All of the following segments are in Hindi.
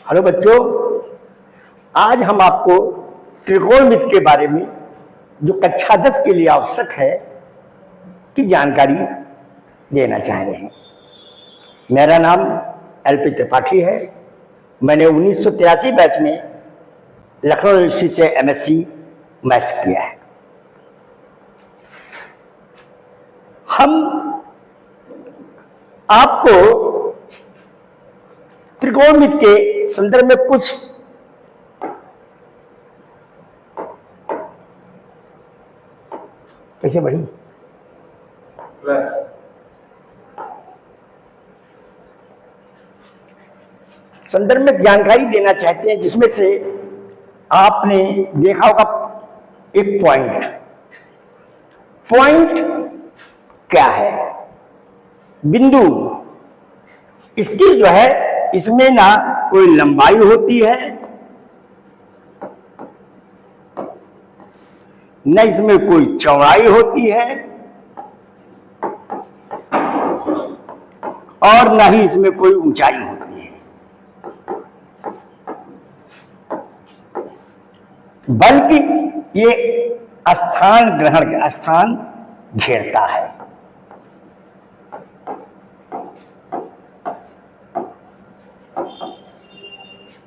हेलो बच्चों, आज हम आपको त्रिकोणमिति के बारे में जो कक्षा 10 के लिए आवश्यक है की जानकारी देना चाह रहे हैं। मेरा नाम एल.पी. त्रिपाठी है। मैंने 1983 बैच में लखनऊ यूनिवर्सिटी से एमएससी मैथ्स किया है। हम आपको त्रिकोणमिति के संदर्भ में कुछ कैसे बढ़ी प्लस संदर्भ में जानकारी देना चाहते हैं, जिसमें से आपने देखा होगा एक पॉइंट क्या है, बिंदु। इसकी जो है इसमें ना कोई लंबाई होती है न इसमें कोई चौड़ाई होती है और न ही इसमें कोई ऊंचाई होती है, बल्कि ये स्थान घेरता है।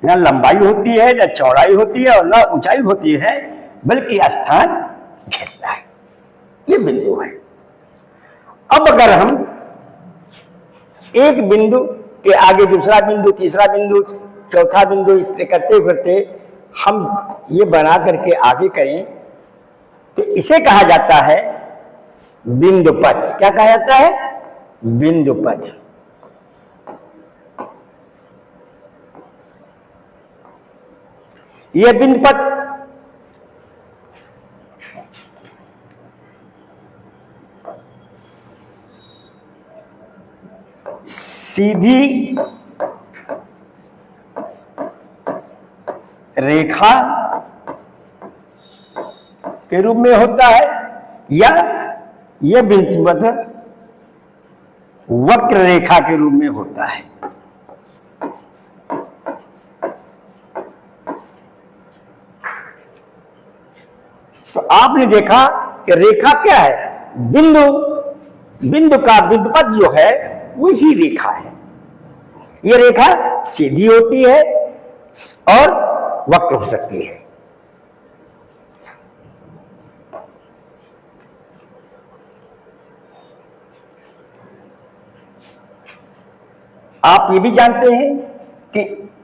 न लंबाई होती है, न चौड़ाई होती है और न ऊंचाई होती है, बल्कि स्थान घेरता है। ये बिंदु है। अब अगर हम एक बिंदु के आगे दूसरा बिंदु, तीसरा बिंदु, चौथा बिंदु इस तरह करते करते हम ये बना करके आगे करें तो इसे कहा जाता है बिंदुपथ। क्या कहा जाता है? बिंदुपथ। यह बिंदुपथ सीधी रेखा के रूप में होता है या यह बिंदुपथ वक्र रेखा के रूप में होता है। तो आपने देखा कि रेखा क्या है? बिंदु का बिंदुपथ जो है वही रेखा है। यह रेखा सीधी होती है और वक्र हो सकती है। आप ये भी जानते हैं कि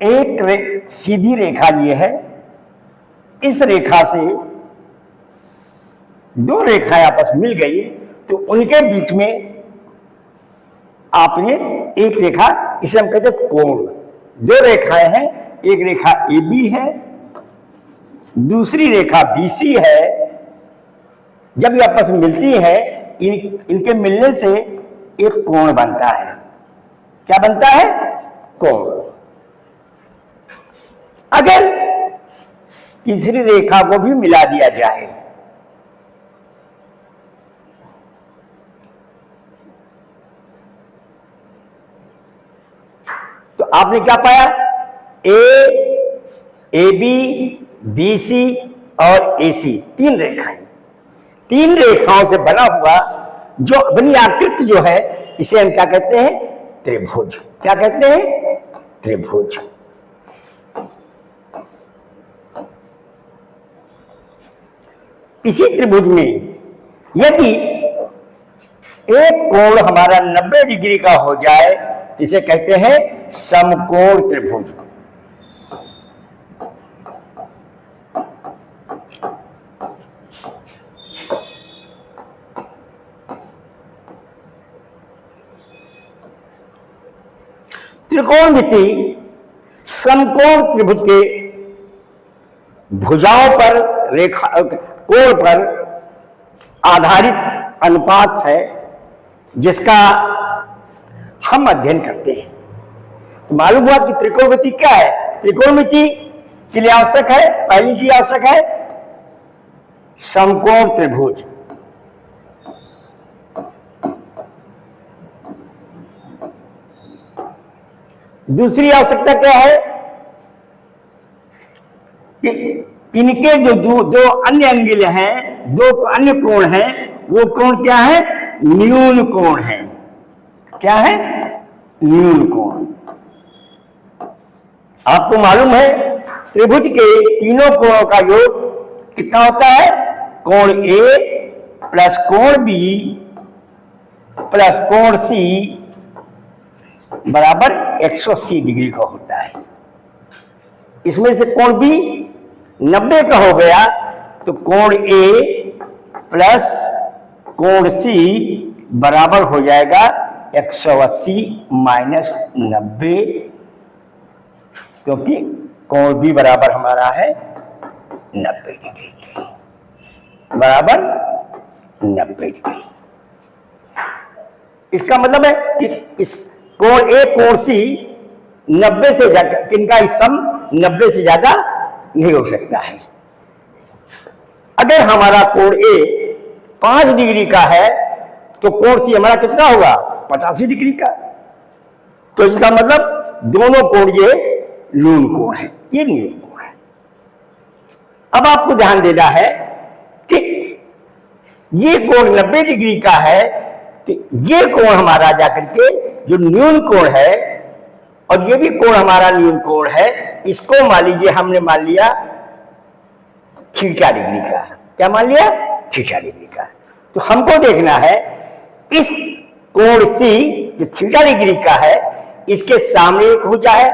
एक सीधी रेखा ये है, इस रेखा से दो रेखाएं आपस मिल गई तो उनके बीच में आपने एक रेखा, इसे हम कहते हैं कोण। दो रेखाएं हैं, एक रेखा AB है, दूसरी रेखा BC है। जब ये आपस में मिलती है इनके मिलने से एक कोण बनता है। क्या बनता है? कोण। अगर तीसरी रेखा को भी मिला दिया जाए तो आपने क्या पाया? AB, BC और AC तीन रेखाओं से बना हुआ जो बनी आकृति जो है इसे हम क्या कहते हैं? त्रिभुज। क्या कहते हैं? त्रिभुज। इसी त्रिभुज में यदि एक कोण हमारा 90 डिग्री का हो जाए इसे कहते हैं समकोण त्रिभुज। त्रिकोणमिति समकोण त्रिभुज के भुजाओं पर कोण पर आधारित अनुपात है जिसका हम अध्ययन करते हैं। तो मालूम हुआ कि त्रिकोणमिति क्या है? त्रिकोणमिति के लिए आवश्यक है, पहली चीज आवश्यक है समकोण त्रिभुज। दूसरी आवश्यकता क्या है? कि इनके जो दो अन्य एंगल हैं, दो अन्य कोण हैं, वो कोण क्या है? न्यून कोण है। क्या है? न्यून कोण। आपको मालूम है त्रिभुज के तीनों कोणों का योग कितना होता है? कोण ए प्लस कोण बी प्लस कोण सी बराबर 180 डिग्री का होता है। इसमें से कोण बी 90 का हो गया तो कोण ए प्लस कोण सी बराबर हो जाएगा 180 माइनस 90, क्योंकि कोण बी बराबर हमारा है 90 डिग्री के, बराबर 90 डिग्री। इसका मतलब है कि इस कोण ए कोण सी 90 से ज्यादा, इनका सम 90 से ज्यादा नहीं हो सकता है। अगर हमारा कोण ए 5 डिग्री का है तो कोण सी हमारा कितना होगा? 85 डिग्री का। तो इसका मतलब दोनों कोण ये न्यून कोण है, ये न्यून कोण है। अब आपको ध्यान देना है कि ये कोण 90 डिग्री का है, तो ये कोण हमारा जाकर के जो न्यून कोण है, और ये भी कोण हमारा न्यून कोण है, इसको मान लीजिए हमने मान लिया थीटा डिग्री का। क्या मान लिया? थीटा डिग्री का। तो हमको देखना है इस कोण सी जो थीटा डिग्री का है, इसके सामने एक भुजा है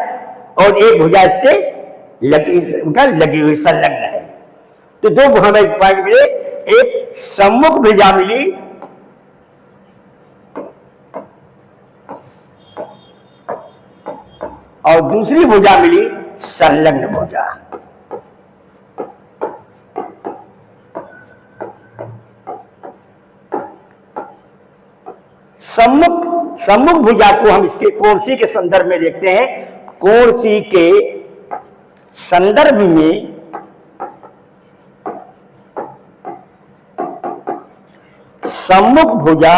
और एक भुजा इससे लगी हुई संलग्न है। तो दो हमें पॉइंट मिले, एक सम्मुख भुजा मिली और दूसरी भुजा मिली संलग्न भुजा। सम्मुख भुजा को हम इसके कोण सी के संदर्भ में देखते हैं। कोण सी के संदर्भ में सम्मुख भुजा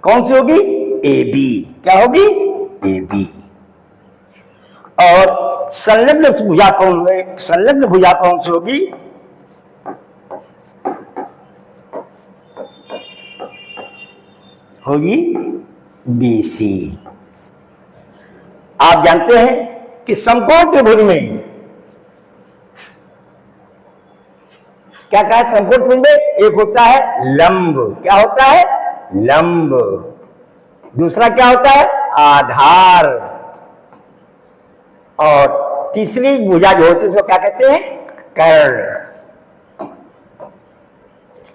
कौन सी होगी? A B. क्या होगी? A B. और संलग्न भुजा कौन सी होगी? होगी बी सी। आप जानते हैं कि समकोण त्रिभुज में क्या कहा? समकोण त्रिभुज में एक होता है लंब। क्या होता है? लंब। दूसरा क्या होता है? आधार। और तीसरी भुजा जो होती है उसको क्या कहते हैं? कर्ण।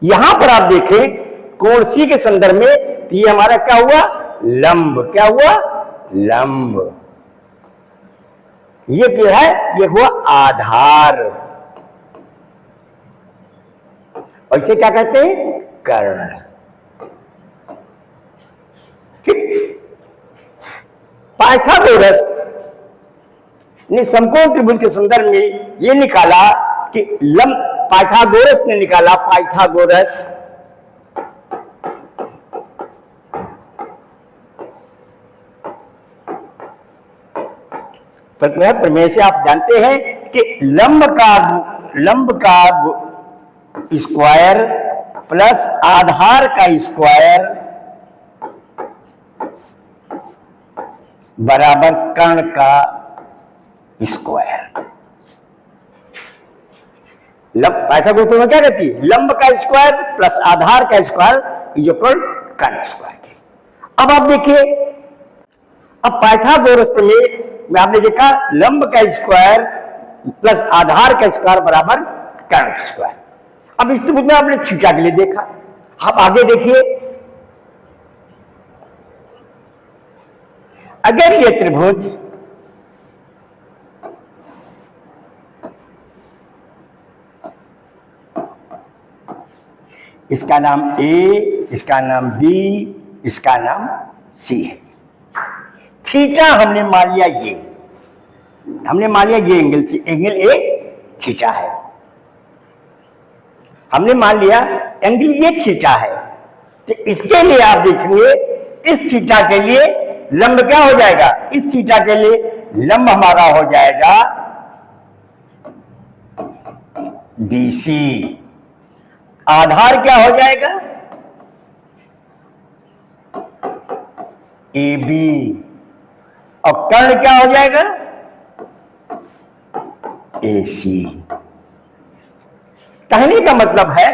यहां पर आप देखें कोण सी के संदर्भ में ये हमारा क्या हुआ? लंब। क्या हुआ? लंब। ये क्या है? ये हुआ आधार। और इसे क्या कहते हैं? कर्ण। पाइथागोरस ने समकोण त्रिभुज के संदर्भ में यह निकाला कि पाइथागोरस ने निकाला, पाइथागोरस प्रमेय से आप जानते हैं कि लंब का स्क्वायर प्लस आधार का स्क्वायर बराबर कर्ण का स्क्वायर। पाइथागोरस में क्या कहती है? लंब का स्क्वायर प्लस आधार का स्क्वायर इज इक्वल कर्ण स्क्वायर के। अब आप देखिए, अब पाइथागोरस प्रमेय में आपने देखा लंब का स्क्वायर प्लस आधार का स्क्वायर बराबर कर्ण का स्क्वायर। अब इस त्रिभुज में आपने थीटा के लिए देखा। आप आगे देखिए, अगर ये त्रिभुज इसका नाम ए, इसका नाम बी, इसका नाम सी है। थीटा हमने मान लिया ये एंगल ए थीटा है। हमने मान लिया एंगल ये थीटा है। तो इसके लिए आप देखेंगे इस थीटा के लिए लंब क्या हो जाएगा, इस थीटा के लिए लंब हमारा हो जाएगा BC। आधार क्या हो जाएगा AB, और कर्ण क्या हो जाएगा AC। कहने का मतलब है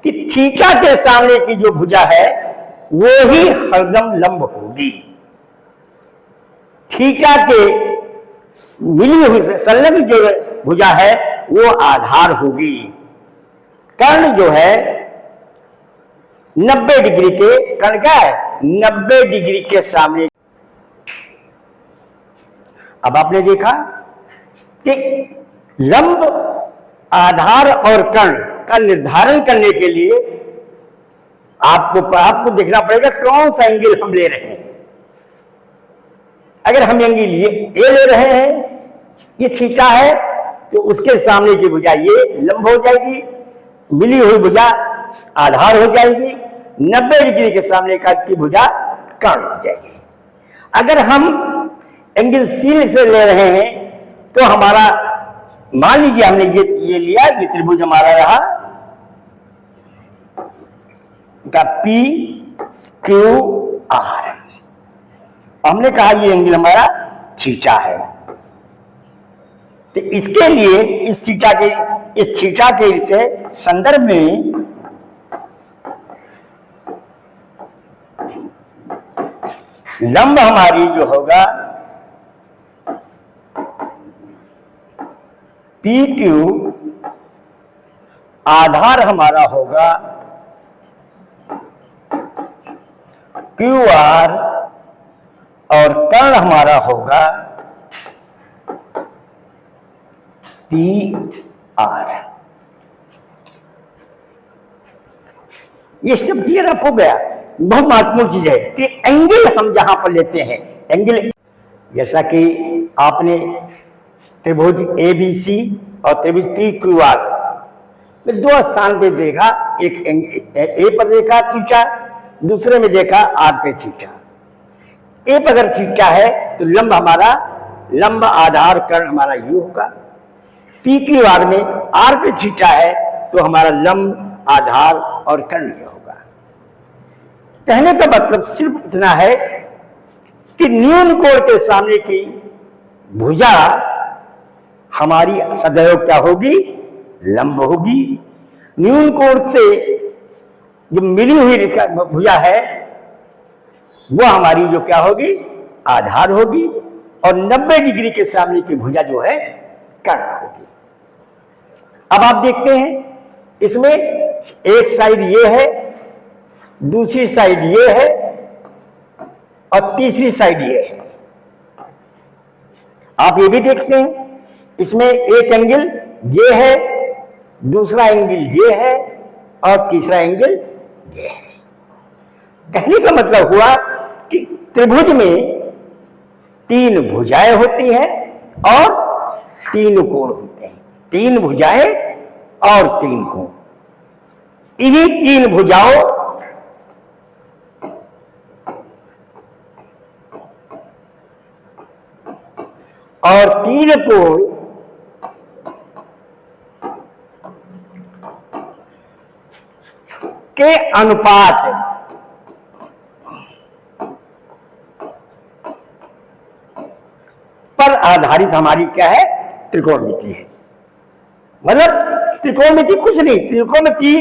कि थीटा के सामने की जो भुजा है वो ही हरदम लंब होगी, थीटा के मिली हुई संलग्न जो भुजा है वो आधार होगी। कर्ण जो है 90 डिग्री के, कर्ण क्या है 90 डिग्री के सामने। अब आपने देखा कि लंब, आधार और कर्ण का निर्धारण करने के लिए आपको देखना पड़ेगा कौन सा एंगल हम ले रहे हैं। अगर हम एंगल ये ए ले रहे हैं, ये थीटा है, तो उसके सामने की भुजा ये लंब हो जाएगी, मिली हुई भुजा आधार हो जाएगी, 90 डिग्री के सामने का की भुजा कर्ण हो जाएगी। अगर हम एंगल सी से ले रहे हैं तो हमारा, मान लीजिए हमने ये लिया, ये त्रिभुज हमारा रहा का PQR, हमने कहा ये एंगल हमारा थीटा है, तो इसके लिए इस थीटा के संदर्भ में लंब हमारी जो होगा PQ, आधार हमारा होगा QR, और कर्ण हमारा होगा PR। ये सब क्लियर आप हो गया। बहुत महत्वपूर्ण चीज है कि एंगल हम जहां पर लेते हैं, एंगल जैसा कि आपने त्रिभुज ABC और त्रिभुज PQR में दो स्थान पे देखा, एक ए पर देखा थीटा, दूसरे में देखा R पे थीटा। ए पर अगर थीटा है तो लंब हमारा, लंब आधार कर्ण हमारा यू होगा। PQR में R पे थीटा है तो हमारा लंब आधार और कर्ण ये होगा। कहने का मतलब सिर्फ इतना है कि न्यून कोण के सामने की भुजा हमारी सदैव क्या होगी, लंब होगी। न्यून कोण से जो मिली हुई भुजा है वो हमारी जो क्या होगी, आधार होगी, और 90 डिग्री के सामने की भुजा जो है कर्ण होगी। अब आप देखते हैं इसमें एक साइड ये है, दूसरी साइड ये है, और तीसरी साइड ये है। आप ये भी देखते हैं इसमें एक एंगल ये है, दूसरा एंगल ये है, और तीसरा एंगल ये है। कहने का मतलब हुआ कि त्रिभुज में 3 भुजाएं होती हैं और 3 कोण होते हैं। 3 भुजाएं और 3 कोण। इन्हीं 3 भुजाओं और 3 कोण के अनुपात पर आधारित हमारी क्या है, त्रिकोणमिति है। मतलब त्रिकोणमिति कुछ नहीं, त्रिकोणमिति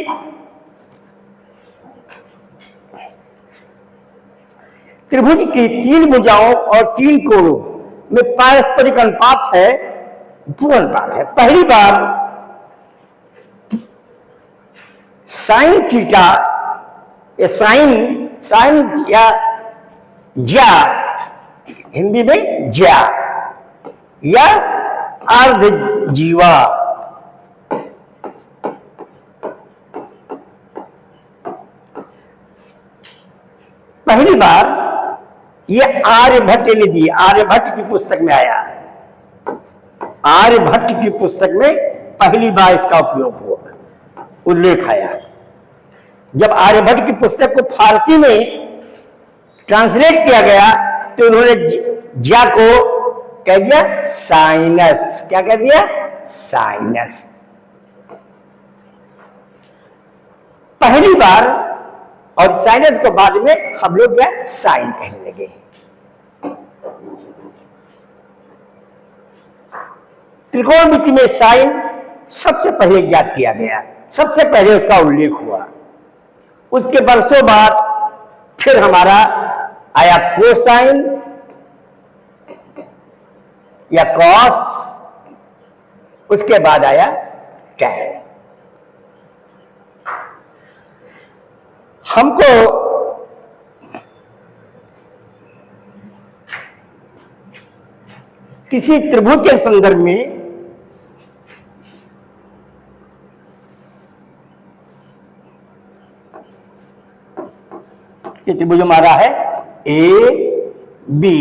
त्रिभुज की 3 भुजाओं और 3 कोणों में पारस्परिक अनुपात है, दो अनुपात है। पहली बार साइन थीटा या साइन या ज्या, हिंदी में ज्या या अर्ध जीवा, पहली बार ये आर्यभट्ट ने दी। आर्यभट्ट की पुस्तक में आया है, आर्यभट्ट की पुस्तक में पहली बार इसका उपयोग हुआ, उल्लेख आया। जब आर्यभट्ट की पुस्तक को फारसी में ट्रांसलेट किया गया तो उन्होंने ज्या को कह दिया साइनस। क्या कह दिया? साइनस। पहली बार, और साइनस को बाद में हम लोग क्या साइन कहने लगे। त्रिकोणमिति में साइन सबसे पहले ज्ञात किया गया, सबसे पहले उसका उल्लेख हुआ। उसके वर्षों बाद फिर हमारा आया कोसाइन या कॉस, उसके बाद आया टैन। हमको किसी त्रिभुज के संदर्भ में ये त्रिभुज हमारा है ए बी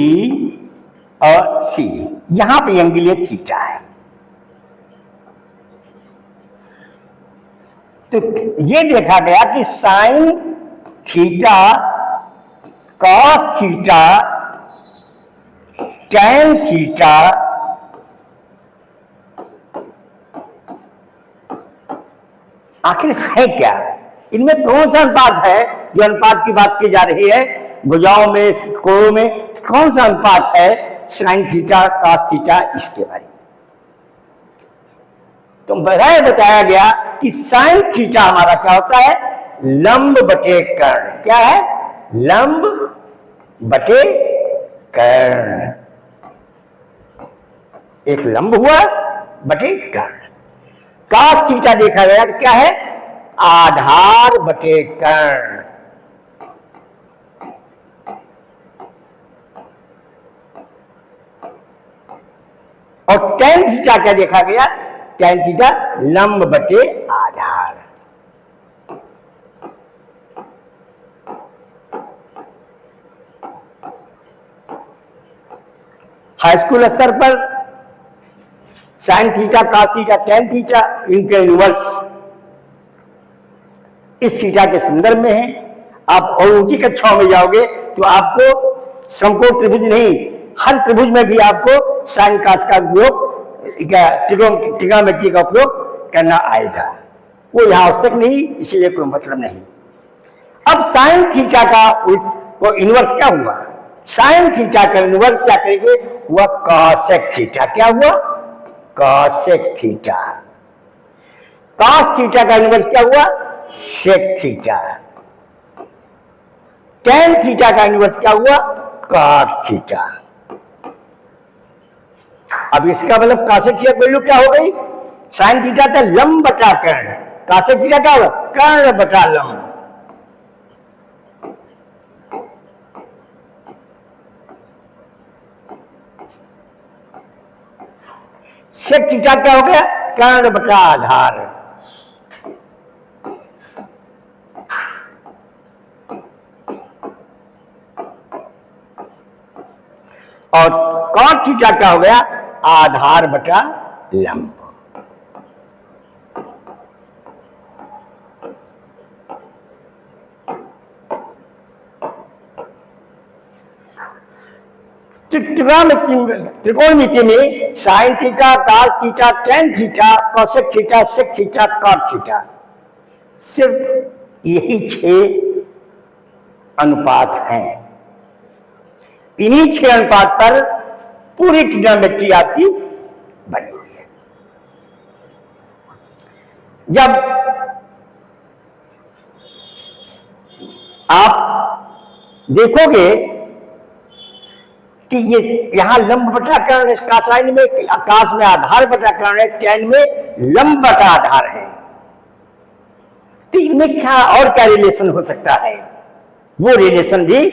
और सी, यहां पे एंगल ये थीटा है। तो ये देखा गया कि sign theta, cos theta, tan theta आखिर है क्या? इनमें कौन सा अनुपात है? जो अनुपात की बात की जा रही है भुजाओं में, कोणों में, कौन सा अनुपात है? साइन थीटा, कॉस थीटा, इसके बारे में तो बताया गया कि साइन थीटा हमारा क्या होता है? लंब बटे कर्ण। क्या है? लंब बटे कर्ण। एक लंब हुआ बटे कर्ण। कॉस थीटा देखा गया क्या है? आधार बटे कर्ण। और टैन थीटा क्या देखा गया? टैन थीटा लंब बटे आधार। हाई स्कूल स्तर पर sign theta, cos theta, tan theta, इनके इनवर्स इस थीटा के संदर्भ में है। आप और ऊंची कक्षाओं में जाओगे तो आपको समकोण त्रिभुज नहीं, हर त्रिभुज में भी आपको साइन कॉस का उपयोग, ट्रिग्नोमेट्री का उपयोग करना आएगा। वो यहां आवश्यक नहीं, इसीलिए कोई मतलब नहीं। अब साइन थीटा का इनवर्स क्या हुआ? साइन थीटा का इनवर्स क्या करेंगे? हुआ कॉसेक थीटा। क्या हुआ? Cosec theta. कॉस थीटा का इनवर्स क्या हुआ? Sec theta. टैन थीटा का इनवर्स क्या हुआ? Cot theta. अब इसका मतलब कॉसेक थीटा वैल्यू क्या हो गई? साइन थीटा था लंब बटा कर्ण, कॉसेक थीटा क्या होगा? कर्ण बटा लंब। सेक थीटा क्या हो गया? कर्ण बटा आधार। और कॉट थीटा क्या हो गया? आधार बटा लंब। त्रिकोणमिति में sine theta, cos theta, tan theta, cosec theta, sec theta, cot theta, सिर्फ यही 6 अनुपात हैं। इन्हीं 6 अनुपात पर पूरी ट्रिग्नोमेट्री आपकी बनी हुई है। जब आप देखोगे कि ये यहां लंब बटा कर्ण, कासाइन में आकाश में आधार बटा कर्ण है, टैन में लंब बटा आधार है, तो इनमें क्या और क्या रिलेशन हो सकता है? वो रिलेशन भी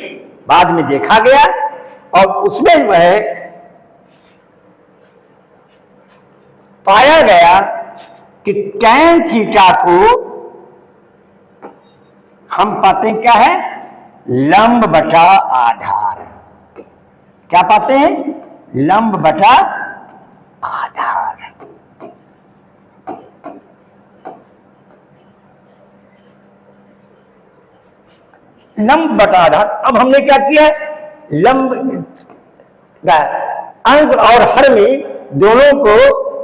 बाद में देखा गया और उसमें जो है पाया गया कि टैन थीटा को हम पाते हैं क्या है? लंब बटा आधार। क्या पाते हैं? लंब बटा आधार। लंब बटा आधार। अब हमने क्या किया? लंब अंश और हर में दोनों को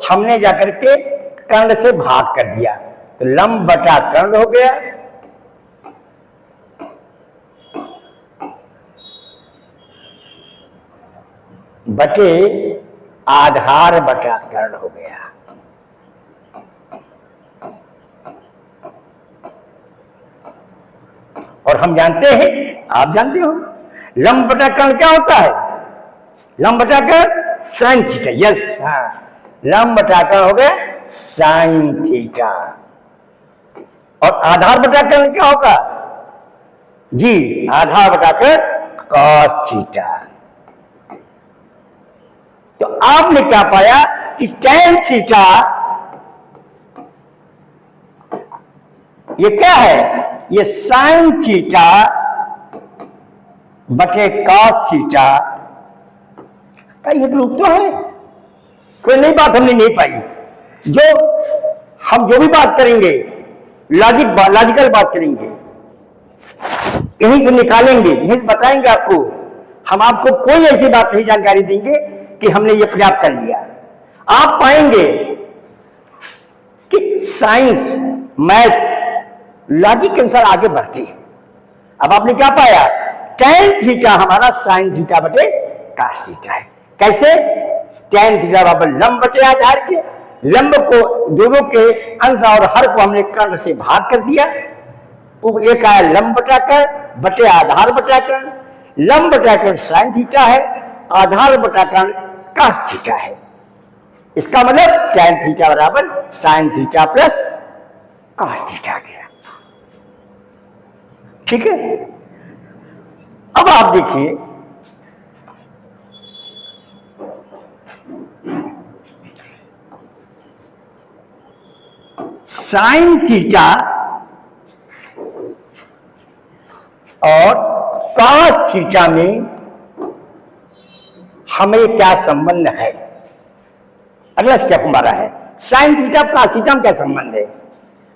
हमने जाकर के कर्ण से भाग कर दिया, तो लंब बटा कर्ण हो गया, बटे आधार बटा कर्ण हो गया। और हम जानते हैं, आप जानते हो, लंब बटा कर्ण क्या होता है? लंब बटा कर्ण साइन थीटा। यस, हाँ, लंब बटा कर्ण हो गया साइन थीटा। और आधार बटा कर्ण क्या होगा? जी, आधार बटा कर्ण कॉस थीटा। तो आपने क्या पाया कि टैन थीटा ये क्या है? ये साइन थीटा बटे कॉस थीटा का एक रूप तो है। कोई नई बात हमने नहीं पाई। हम जो भी बात करेंगे लॉजिकल बात करेंगे, यहीं से निकालेंगे, यहीं से बताएंगे आपको। हम आपको कोई ऐसी बात नहीं जानकारी देंगे कि हमने ये पर्याप्त कर लिया। आप पाएंगे कि साइंस, मैथ लॉजिक के अनुसार आगे बढ़ती है। अब आपने क्या पाया? टैन थीटा हमारा साइन थीटा बटे कॉस थीटा है। कैसे? टैन थीटा बराबर लंब बटे आधार के, लंब को दोनों के अंश और हर को हमने कर्ण से भाग कर दिया। एक आया लंब बटा कर्ण बटे आधार बटा कर्ण। लंब बटा कर्ण साइन थीटा है, आधार बटा कर्ण कॉस थीटा है। इसका मतलब टैन थीटा बराबर sine theta plus cos theta गया। ठीक है। अब आप देखिए, साइन थीटा और कॉस थीटा में हमें क्या संबंध है? अगला स्टेप हमारा है साइन थीटा कॉस थीटा में क्या संबंध है,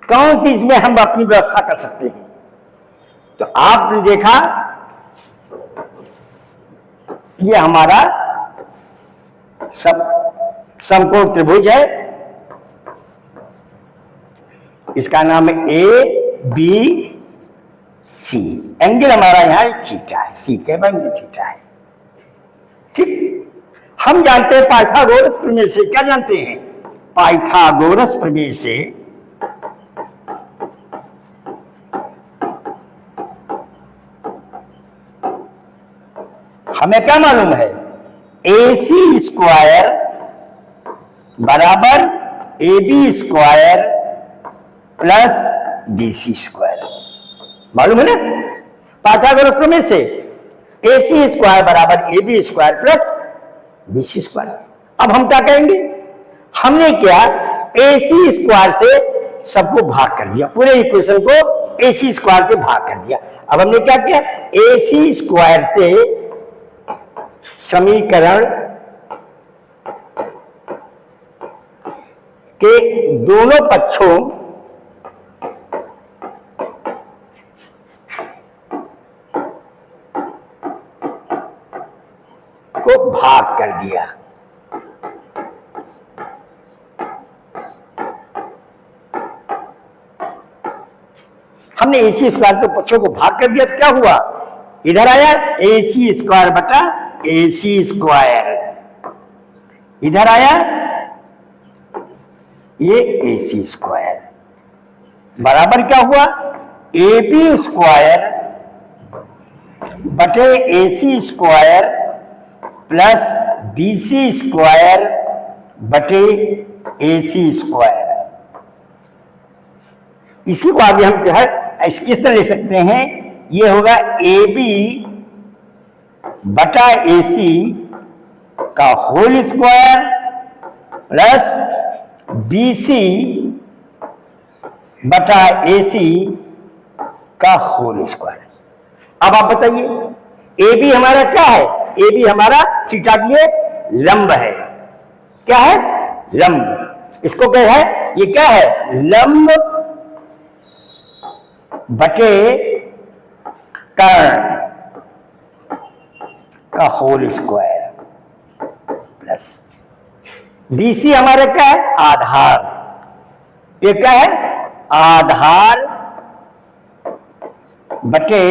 कौन सी इसमें हम अपनी व्यवस्था कर सकते हैं। तो आपने देखा ये हमारा समकोण त्रिभुज है, इसका नाम है ए बी सी। एंगल हमारा यहां थीटा है, सी के बंद थीटा है। ठीक, हम जानते हैं पाइथागोरस प्रमेय से, क्या जानते हैं? पाइथागोरस प्रमेय से हमें क्या मालूम है? ए सी स्क्वायर बराबर A B square plus B C square, मालूम है ना? पाइथागोरस प्रमेय से ए सी स्क्वायर बराबर A B square plus B C square. अब हम क्या करेंगे? हमने क्या ए सी स्क्वायर से सबको भाग कर दिया, पूरे इक्वेशन को ए सी स्क्वायर से भाग कर दिया। अब हमने क्या किया? ए सी स्क्वायर से समीकरण के दोनों पक्षों को भाग कर दिया। हमने ए सी स्क्वायर के पक्षों को भाग कर दिया, तो क्या हुआ? इधर आया ए सी स्क्वायर बटा ए सी स्क्वायर, इधर आया ये ए सी स्क्वायर बराबर क्या हुआ? ए बी स्क्वायर बटे A C square plus B C square बटे ए सी स्क्वायर। इसी को आगे हम जो है किस तरह लिख सकते हैं? ये होगा ए बी बटा ए सी का whole square plus B C बटा ए सी का होल स्क्वायर। अब आप बताइए, ए बी हमारा क्या है? ए बी हमारा थीटा के लिए लंब है। क्या है? लंब। इसको क्या है? ये क्या है? लंब बटे कर्ण का होल स्क्वायर। प्लस BC हमारे क्या है? आधार। ये क्या है? आधार बटे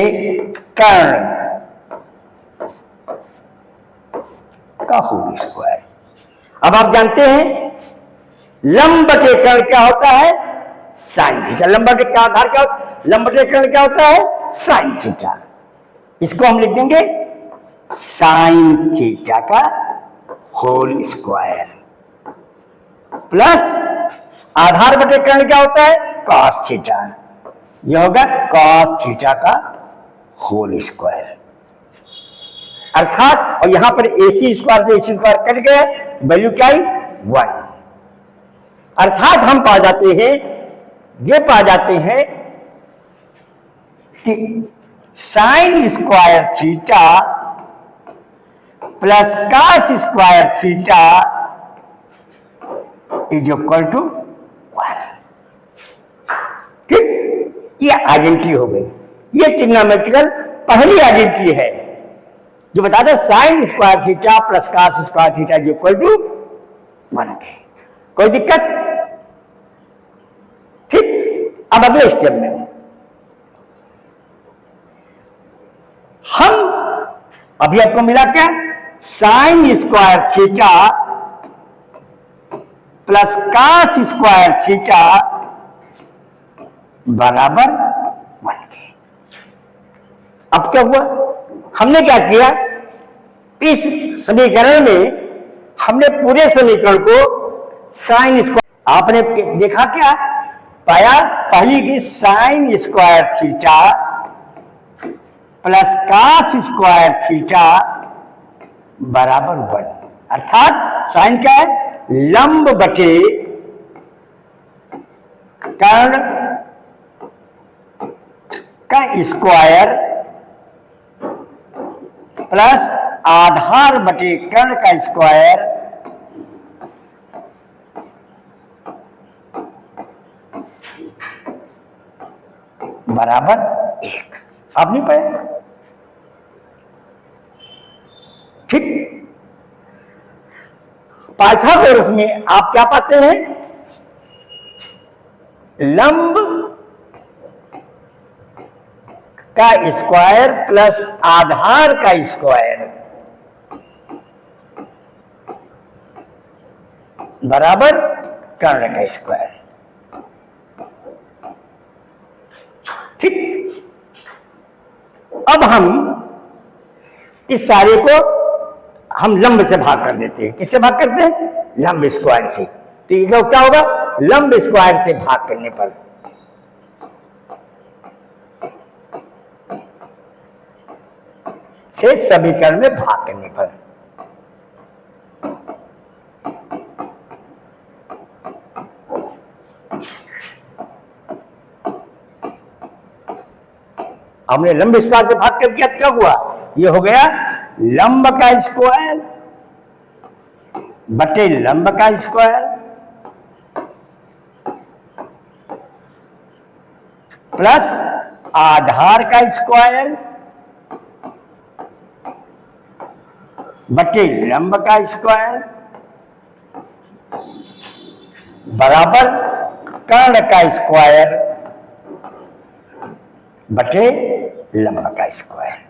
कर्ण का होल स्क्वायर। अब आप जानते हैं लंब बटे कर्ण क्या होता है? Sine theta. लंब बटे का आधार क्या होता है? लंब बटे कर्ण क्या होता है? Sine theta. इसको हम लिख देंगे साइन थीटा का होल स्क्वायर प्लस आधार बटे कर्ण क्या होता है? Cos theta. यह होगा कॉस थीटा का होल स्क्वायर। अर्थात और यहां पर AC स्क्वायर से AC स्क्वायर कट गया, वैल्यू क्या आई? 1। अर्थात हम पा जाते हैं, ये पा जाते हैं कि sine square theta plus cos square theta is equal to 1। ठीक, ये आइडेंटिटी हो गई। ये ट्रिग्नोमेट्रिकल पहली आइडेंटिटी है जो बताता है sine square theta plus cos square theta is equal to 1 के। कोई दिक्कत? ठीक, अब अगले स्टेप में हम अभी आपको मिला क्या? Sign square theta plus cos square theta बराबर 1 के। अब क्या हुआ? हमने क्या किया? इस समीकरण में हमने पूरे समीकरण को साइन स्क्वायर, आपने देखा क्या पाया? पहली की sign square theta plus cos square theta बराबर 1। अर्थात साइन क्या है? लंब बटे कर्ण का स्क्वायर प्लस आधार बटे कर्ण का स्क्वायर बराबर 1। आप नहीं पाए? ठीक, पाइथागोरस में आप क्या पाते हैं? लंब का स्क्वायर प्लस आधार का स्क्वायर बराबर कर्ण का स्क्वायर। ठीक, अब हम इस सारे को हम लंब से भाग कर देते हैं। किससे भाग करते हैं? लंब स्क्वायर से। तो ये क्या होगा? लंब स्क्वायर से भाग करने पर से समीकरण में भाग करने पर हमने लंब स्क्वायर से भाग कर क्या हुआ? ये हो गया लंब का स्क्वायर बटे लंब का स्क्वायर प्लस आधार का स्क्वायर बटे लंब का स्क्वायर बराबर कर्ण का स्क्वायर बटे लंब का स्क्वायर।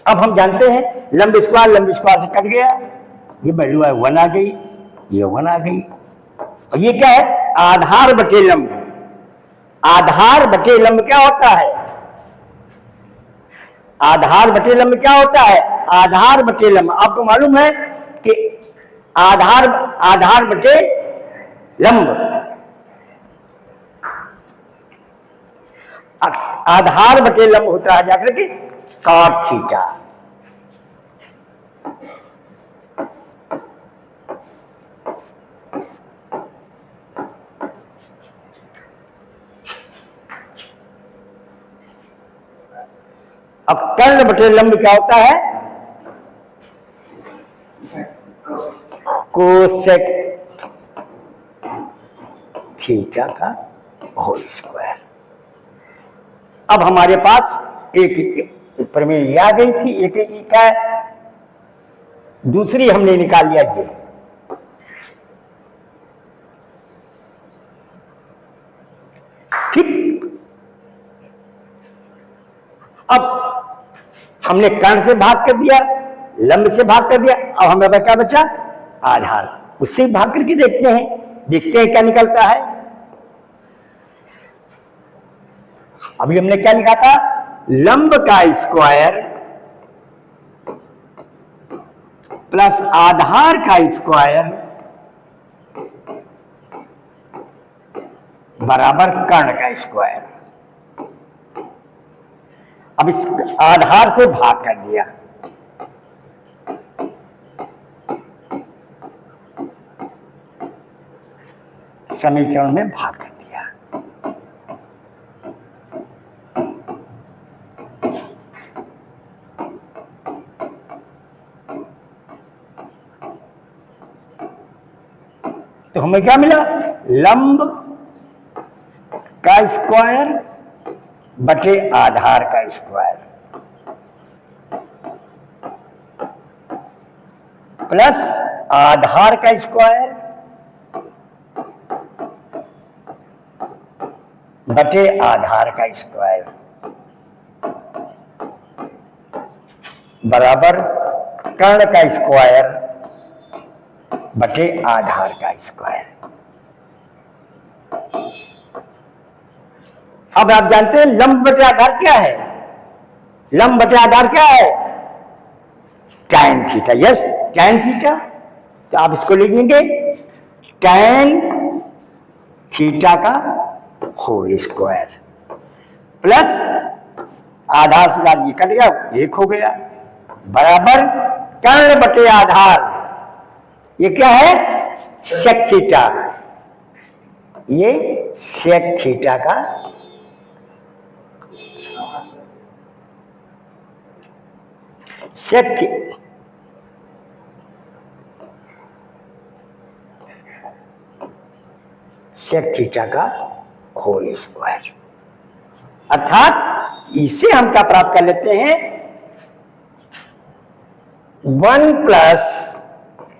अब हम जानते हैं लंब स्क्वायर से कट गया, ये वैल्यू है 1 आ गई, ये 1 आ गई। और ये क्या है? आधार बटे लंब। आधार बटे लंब क्या होता है? आधार बटे लंब क्या होता है? आधार बटे लंब आपको मालूम है कि आधार बटे लंब, आधार बटे लंब होता है जाकर के कॉट थीटा। अब कर्ण बटे लंब क्या होता है? कोसेक थीटा का होल स्क्वायर। अब हमारे पास एक प्रमेय आ गई थी, एक क्या दूसरी हमने निकाल लिया ये। ठीक, अब हमने कर्ण से भाग कर दिया, लंब से भाग कर दिया, अब हमें क्या बचा? आधार। उससे भाग करके देखते हैं क्या निकलता है। अभी हमने क्या लिखा था? लंब का स्क्वायर प्लस आधार का स्क्वायर बराबर कर्ण का स्क्वायर। अब इस आधार से भाग कर दिया, समीकरण में भाग कर दिया। तो हमें क्या मिला? लंब का स्क्वायर बटे आधार का स्क्वायर प्लस आधार का स्क्वायर बटे आधार का स्क्वायर बराबर कर्ण का स्क्वायर बटे आधार का स्क्वायर। अब आप जानते हैं लंब बटे आधार क्या है? लंब बटे आधार क्या है? tan theta. Yes, tan theta. तो आप इसको लिखेंगे tan थीटा का होल स्क्वायर प्लस आधार से बाद ये कट गया, एक हो गया, बराबर कर्ण बटे आधार। ये क्या है? sec theta. ये sec थीटा का sec थीटा का होल स्क्वायर। अर्थात इसे हम क्या प्राप्त कर लेते हैं? 1 प्लस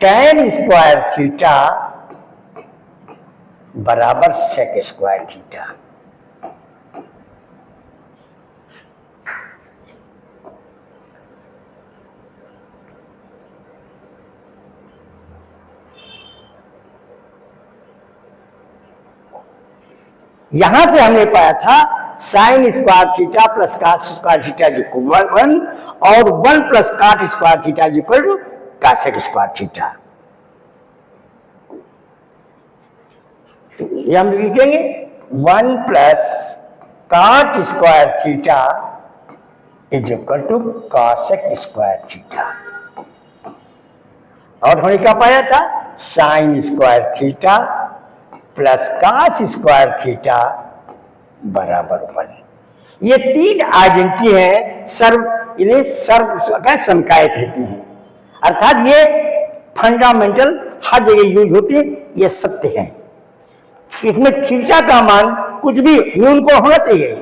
tan स्क्वायर थीटा बराबर sec स्क्वायर थीटा। यहां से हमने पाया था sine square theta plus cos square theta equal 1 और 1 plus cot square theta equal to cosec square theta. तो ये हम लिखेंगे 1 plus cot square theta is equal to cosec square theta. और हमने क्या पाया था? Sine square theta plus cos square theta बराबर 1। ये तीन आइडेंटिटी है, इन्हें समकाय कहते हैं। अर्थात ये फंडामेंटल हर जगह यूज होते हैं, ये सत्य है। इसमें थीटा का मान कुछ भी न्यून कोण होना चाहिए,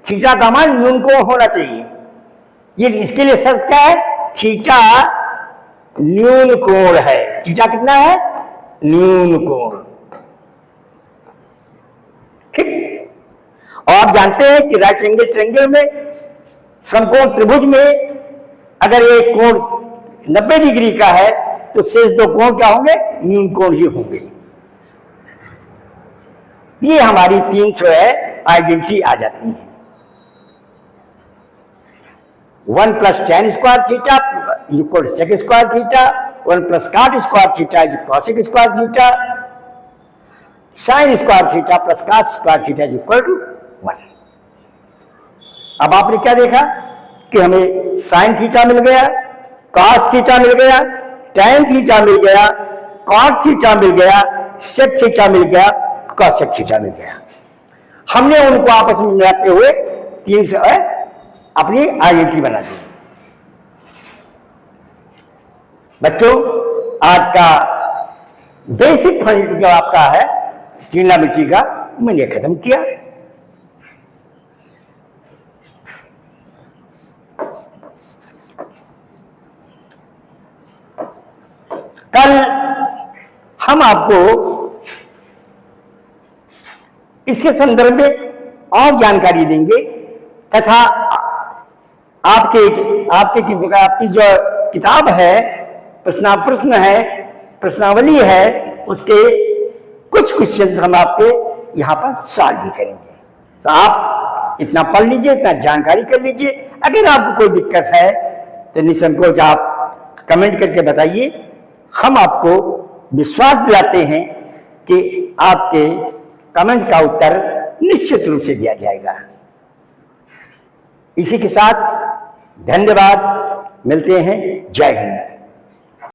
थीटा का मान न्यून कोण होना चाहिए। ये इसके लिए शर्त क्या है? थीटा न्यून कोण है। थीटा कितना है? न्यून कोण। और आप जानते हैं कि राइट एंगल ट्रायंगल में समकोण त्रिभुज में अगर ये कोण 90 डिग्री का है तो शेष दो कोण क्या होंगे? न्यून कोण ही होंगे। ये हमारी 300 है आइडेंटिटी आ जाती है। 1 plus tan square theta equal sec square theta, 1 plus cot square theta is cosec square theta, sine square theta plus cos square theta is equal to 1। अब आपने क्या देखा कि हमें साइन थीटा मिल गया, कॉस थीटा मिल गया, tan थीटा मिल गया, कॉट थीटा मिल गया, सेक थीटा मिल गया, कॉसेक थीटा मिल गया। हमने उनको आपस में मिलाते हुए 300 अपनी आइडेंटिटी बना दी। बच्चों, आज का बेसिक फंड जो आपका है ट्रिग्नोमेट्री का मैंने खत्म किया। हम आपको इसके संदर्भ में और जानकारी देंगे तथा आपकी जो किताब है, प्रश्न है, प्रश्नावली है, उसके कुछ क्वेश्चंस हम आपके यहां पर सॉल्व भी करेंगे। तो आप इतना पढ़ लीजिए, इतना जानकारी कर लीजिए। अगर आपको कोई दिक्कत है तो निसंकोच आप कमेंट करके बताइए। हम आपको विश्वास दिलाते हैं कि आपके कमेंट का उत्तर निश्चित रूप से दिया जाएगा। इसी के साथ धन्यवाद, मिलते हैं। जय हिंद।